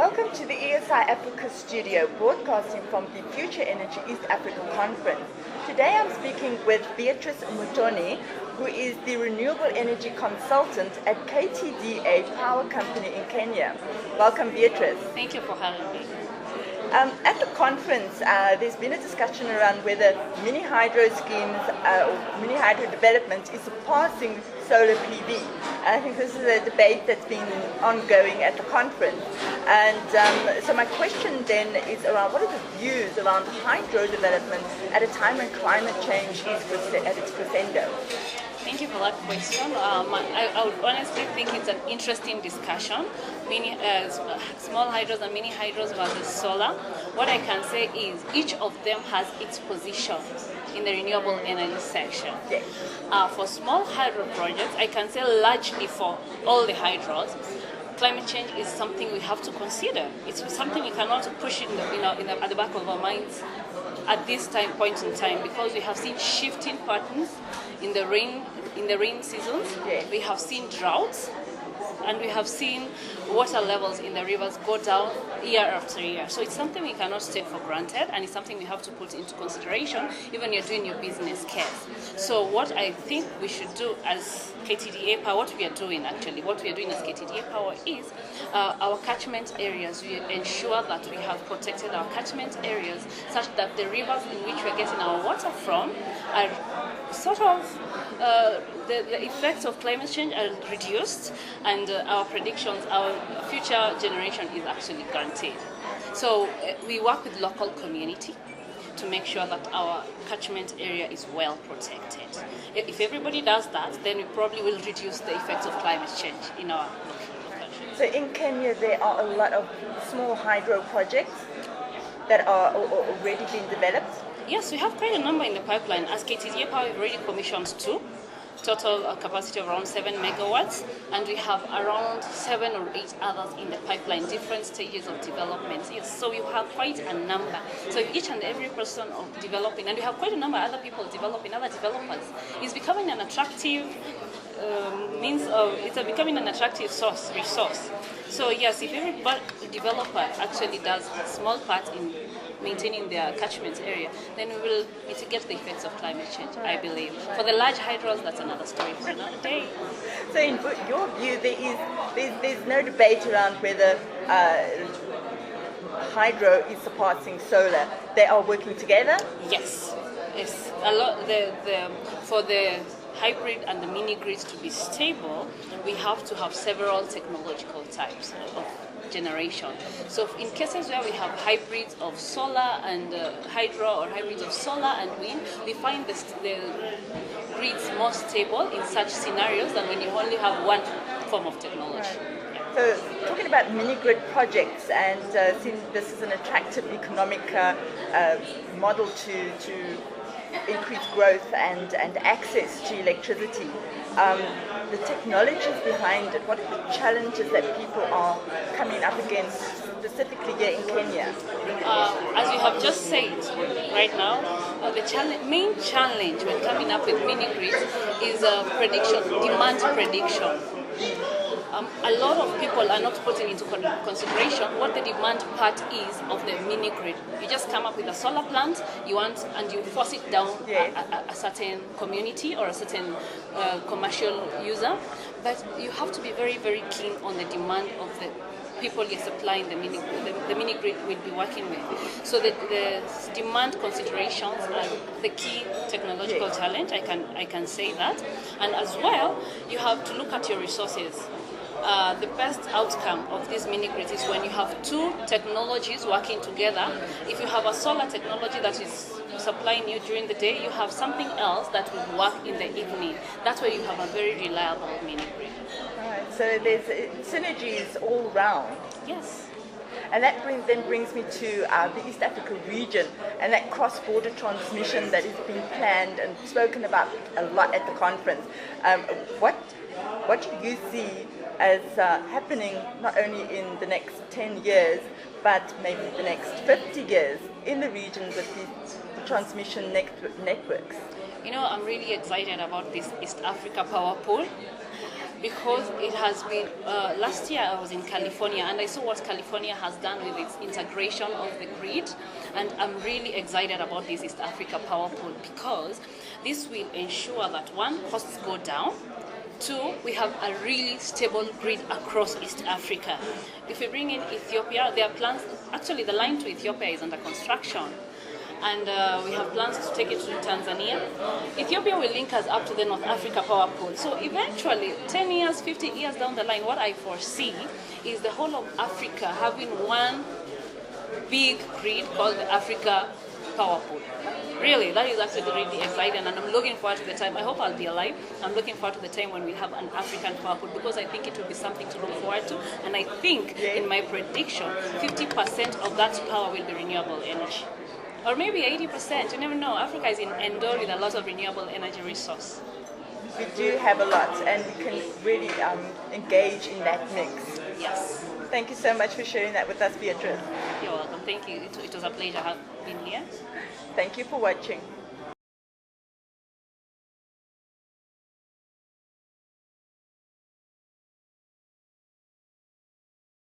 Welcome to the ESI Africa studio, broadcasting from the Future Energy East Africa Conference. Today I'm speaking with Beatrice Muthoni, who is the renewable energy consultant at KTDA Power Company in Kenya. Welcome, Beatrice. Thank you for having me. At the conference, there's been a discussion around whether mini hydro schemes or mini hydro development is surpassing solar PV. And I think this is a debate that's been ongoing at the conference. And so my question then is around what are the views around hydro development at a time when climate change is at its crescendo? Thank you for that question. I would honestly think it's an interesting discussion. Small hydros and mini hydros versus solar. What I can say is each of them has its position in the renewable energy section. Yes. For small hydro projects, I can say largely for all the hydros, climate change is something we have to consider. It's something we cannot push at the back of our minds at this point in time, because we have seen shifting patterns in the rain seasons. Yes. We have seen droughts, and we have seen water levels in the rivers go down year after year. So it's something we cannot take for granted, and it's something we have to put into consideration even when you're doing your business case. So what I think we should do as KTDA Power, what we are doing as KTDA Power is our catchment areas. We ensure that we have protected our catchment areas such that the rivers in which we're getting our water from are sort of the effects of climate change are reduced, and our predictions, our future generation is actually guaranteed. So we work with local community to make sure that our catchment area is well protected. If everybody does that, then we probably will reduce the effects of climate change in our country. So in Kenya, there are a lot of small hydro projects that are already being developed. Yes, we have quite a number in the pipeline. As KTDA Power, we've already commissioned 2, total capacity of around 7 megawatts, and we have around 7 or 8 others in the pipeline, different stages of development. Yes, so we have quite a number. So each and every person of developing, and we have quite a number of other people developing, other developers, is becoming an attractive becoming an attractive resource. So yes, if every developer actually does a small part in maintaining their catchment area, then we will mitigate the effects of climate change, I believe. For the large hydros, that's another story for another day. So in your view, there's no debate around whether hydro is surpassing solar. They are working together? Yes. It's a lot. For the hybrid and the mini grids to be stable, we have to have several technological types of generation. So in cases where we have hybrids of solar and hydro, or hybrids of solar and wind, we find the grids more stable in such scenarios than when you only have one form of technology. So talking about mini-grid projects, and since this is an attractive economic model to increase growth and access to electricity, the technologies behind it, what are the challenges that people are coming up against specifically here in Kenya? As you have just said right now, the main challenge when coming up with mini-grids is demand prediction. A lot of people are not putting into consideration what the demand part is of the mini grid. You just come up with a solar plant and you force it down a certain community or a certain commercial user, but you have to be very, very keen on the demand of the people you're supplying the mini grid will be working with. So the demand considerations are the key technological challenge, I can say that. And as well, you have to look at your resources. The best outcome of this mini grid is when you have 2 technologies working together. If you have a solar technology that is supplying you during the day, you have something else that will work in the evening. That's where you have a very reliable mini grid. Right, so there's synergies all round. Yes. And that then brings me to the East Africa region and that cross-border transmission that is being planned and spoken about a lot at the conference. What do you see as happening not only in the next 10 years, but maybe the next 50 years in the region with these transmission networks? You know, I'm really excited about this East Africa Power Pool. because it has been, last year I was in California and I saw what California has done with its integration of the grid, and I'm really excited about this East Africa Power Pool because this will ensure that one, costs go down, two, we have a really stable grid across East Africa. If we bring in Ethiopia, there are plans, actually the line to Ethiopia is under construction, and we have plans to take it to Tanzania. Ethiopia will link us up to the North Africa Power Pool. So eventually, 10 years, 50 years down the line, what I foresee is the whole of Africa having one big grid called the Africa Power Pool. Really, that is actually really exciting, and I'm looking forward to the time. I hope I'll be alive. I'm looking forward to the time when we have an African power pool, because I think it will be something to look forward to. And I think, in my prediction, 50% of that power will be renewable energy, or maybe 80%. You never know. Africa is endowed with a lot of renewable energy resource. We do have a lot, and we can really engage in that mix. Yes. Thank you so much for sharing that with us, Beatrice. You're welcome. Thank you. It was a pleasure being here. Thank you for watching.